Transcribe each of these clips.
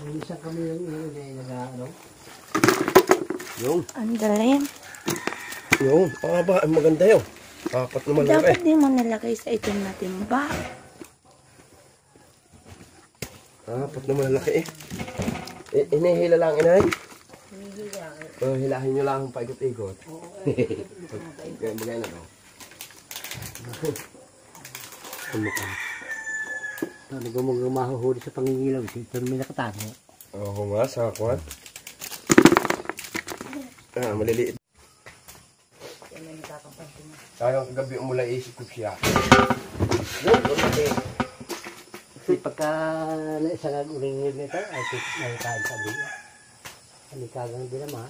Minsan kami yung nag-ano. Yung. Ang galing. Yung. Ba, maganda yun. Apat naman lang Dapat di mo nalagay sa itim na timba. Apat naman laki Inihila lang, inay. Hilahin nyo lang ang paikot-ikot. Bagay na daw. Tumukan. Talaga mong mahuhuli sa pangingilaw. Ito may nakatago. Oo nga, sa kwan. Maliliit. Kayang gabi umula isip ko siya. Kasi pagka naisang uling nito, ay nagkain sa biya. Halikagang din naman.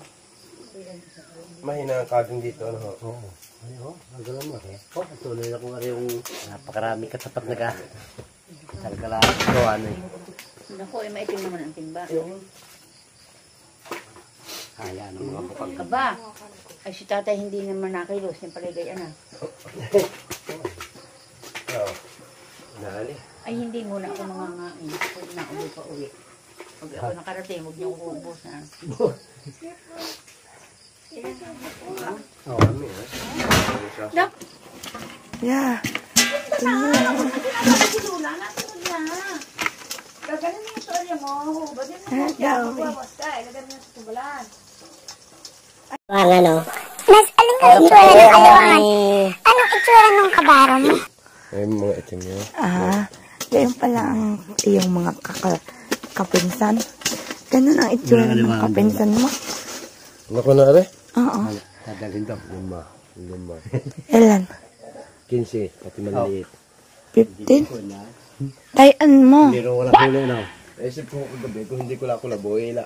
Mahina ang kagang dito, ano ho? Oo. Ano, ang galang mo. Tuloy na kung ano yung napakarami katapat na ka. Talaga lang gawa na eh. Naku, maitim naman ang timba. Kaya ng mga bukang. Aba, ay si tatay hindi naman nakilos. Yung paligay na. Oo. Nali. Ay hindi muna ako mangangain. Huwag na uwi pa uwi. Huwag ako nakarating, huwag niyo ko ubos na. Oo, kami Dap! Yeah. Gagaling mo yung storya mo. Bagay mo yung storya mo. Bawas ka. Ilagay mo sa tubalan. Ano? Mas aling ka itsura ng kalawangan. Anong itsura ng kabara mo? Ay, mga itim niya. Ganyan pala ang iyong mga kapinsan. Ganun ang itsura ng kapinsan mo. Naku na, are? Oo. Dadalhin daw. 5. Ilan? 15, pati maliliit. 15? Tayan mo. Pero wala huli na. Isip ko gabi, kung hindi ko lang ako laboy, may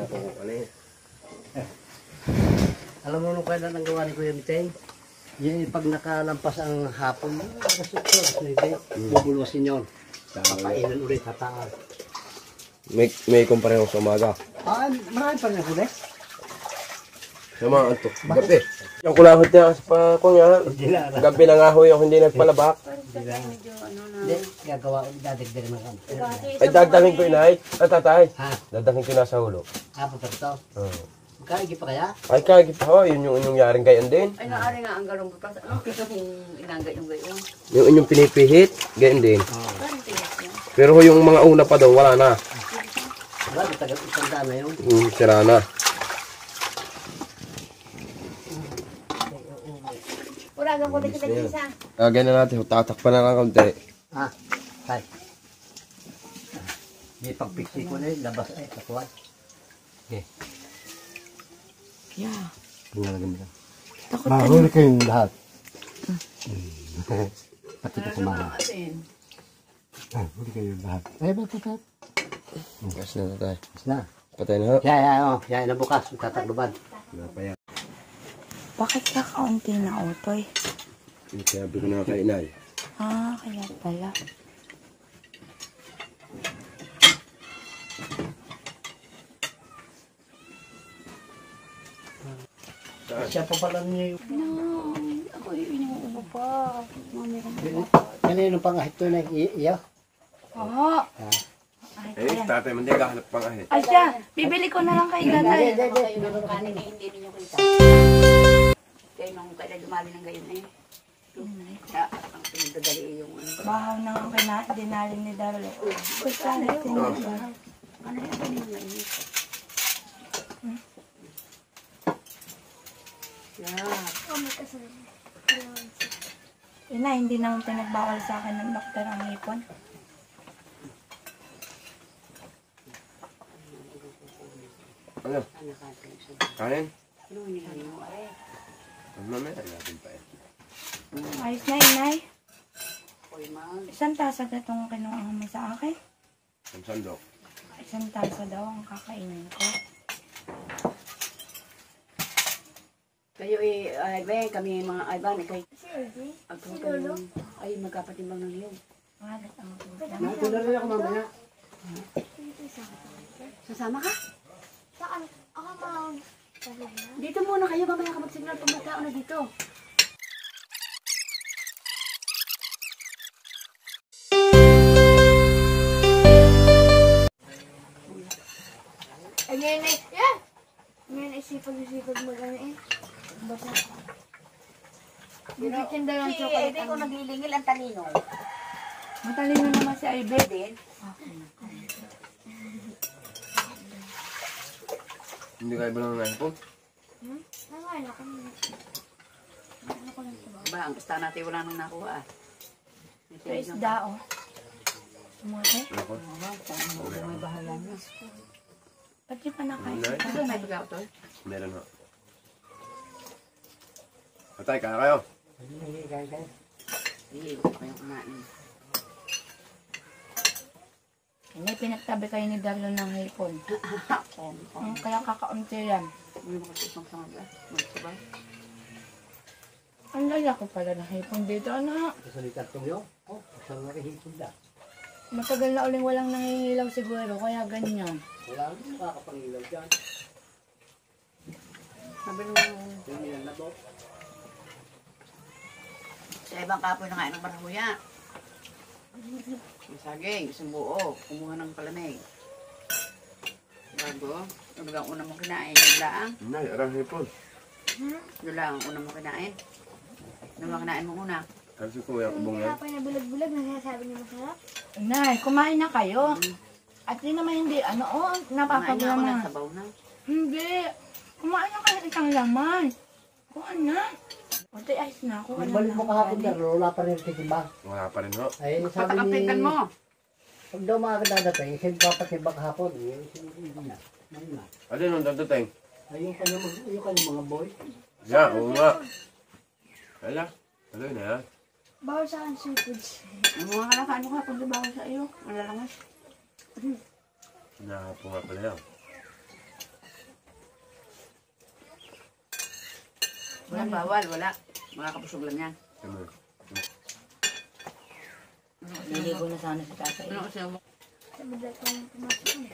ako kung ano eh. Alam mo nung kailan ang gawa ni Kuya Miteng? Yung pag nakalampas ang hapon, bubulwasin yun. Papainan ulit, tataas. May kumpare ko sa umaga. Marami pa rin huli. Sama ito, gabi. Yung kulahot niya sa kunya, gabi na nga ho yung hindi nagpalabak. Hindi, gagawa ulit, dadagdagan ng kami. Ay, dagdangin ko inay. Tatay. Ha? Dadangin ko na sa ulo. Apo pa ito. Magkaigi pa kaya? Ay, kagip ho. Yun yung inyong yaring gayan din. Ay, naari nga ang galong bukas. Anong kito kung inangga yung gayon? Yung inyong pinipihit, gayan din. Parang tigas niya. Pero ho, yung mga una pa daw, wala na. Wala, matagal isang daan na yun. Sira na. Uragan ko na kita isa. Ganyan natin, tatakpan na lang kaunti. Tay. Di pagpiksi ko na yun, labas ay, katuan. Okay. Yeah. Tingnan mo. Takot Mahuli kayong lahat. Pati ko kumana. Huli kayong lahat. Ay, ba't? Gas na tatay. Mas na. Patay na ho. Yan na bukas, tatakluban. Bakit ka kaunti na utoy? Sabi ko na kay inay. Kaya pala. Siya pa pala niya yung... No, ako inuubo pa. Kanino pang ahit to na iya? Oo. Eh, tatay, hindi kahanap pang ahit. Ay siya, bibili ko na lang kay tatay. Hindi ninyo kita. Kaya nung kailan dumali ng gayon eh. Kaya ang pinagdadali yung bahaw na ang dinalin ni Darlo. Gusto na ito yung bahaw. Ano yung kanina mainit? Ina, hindi naman pinagbawal sa akin ng doktor ang hipon. Ano? Kanin? Mamaya natin pa eh. Ayos na, inay. Isang tasa na itong kinuha mo sa akin. Ang sandok. Isang tasa daw ang kakainin ko. Kayo Ivan, kami mga Ivan, kay ako kayo ay magkapatimbang ng liyog. Mahalat ang Natuloy rin ako mamaya. Sasama ka? Saan? Ako ma. Dito muna kayo, mamaya ka mag-signal pag may tao na dito. Ngayon ay sipag-sipag mo gano'n eh. Basta. Bibitin daw yung Si chocolate. Ebe ko naglilingil ang talino. Matalino naman si Ibe. Din. Hindi kayo ba lang po? Nakain ako. Ba, ang ista natin wala nang nakuha. Ito isda, oh. Sumate. Ako? May bahala niya. Ba't di pa nakain? Ito, may bigaw to. Meron ho. Patay, kaya kayo. Hindi, kaya. Hindi, ito kayong kumain. Hindi, pinagtabi kayo ni Darlo ng hipon. Kaya kakaunti yan. May mga sisang sa mga magsabay. Ang lalaki pala ng hipon dito, anak. Kasalita itong yun. Oh, isang nakihipon na. Matagal na uling walang nangingilaw siguro, kaya ganyan. Wala nang makakapangilaw dyan. Sabi nung Hindi na nabok. sa ibang kapoy na nga ng barahuya. Yung saging, isang buo. Kumuha ng palamig. Bago, ano ba ang una mong kinain? Yung laang? Hindi, arang hipon. Yung laang ang una mong kinain? Ano ba kinain mo una? Kasi kuya, kubong yan. Kapag na bulag-bulag na sinasabi niya masarap. Nay, kumain na kayo. At di naman hindi, ano, oh, Kumain na ako napapaglama. ng sabaw na. Hindi. Kumain na kayo isang laman. Kuha na. Kunti ice na, kuha Yung na. balik mo kahapon na, wala pa rin titimba. Wala pa rin ho. Ay, sabi ni... Patakapitan mo. Pag daw makakadadating, siya papatimbang kahapon. Hindi na. Hindi na. Ano nung dadating? Ay, yung kanyang mga boy. Yeah, oo nga. Ala, tuloy na yan. Bawal sa akin seafoods. Ang mga kalakaan mo kapag dibaw sa iyo. Malalangas. Nahapo nga pala yan. Walang bawal, wala. Mga kapusog lang yan. Ano? Niligo na sana si tatay. Ano kasi mo? Sabi daw ko yung pumasok eh.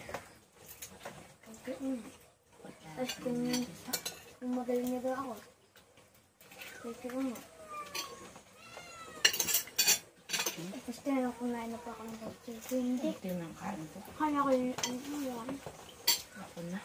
Okay. Tapos kung magaling na daw ako. Kasi ko mo. Tapos tinanong kung nain na pa ako ng pagkakas. Hindi. Ito yung kain ko. Kaya ko yung ano yan. Ako na.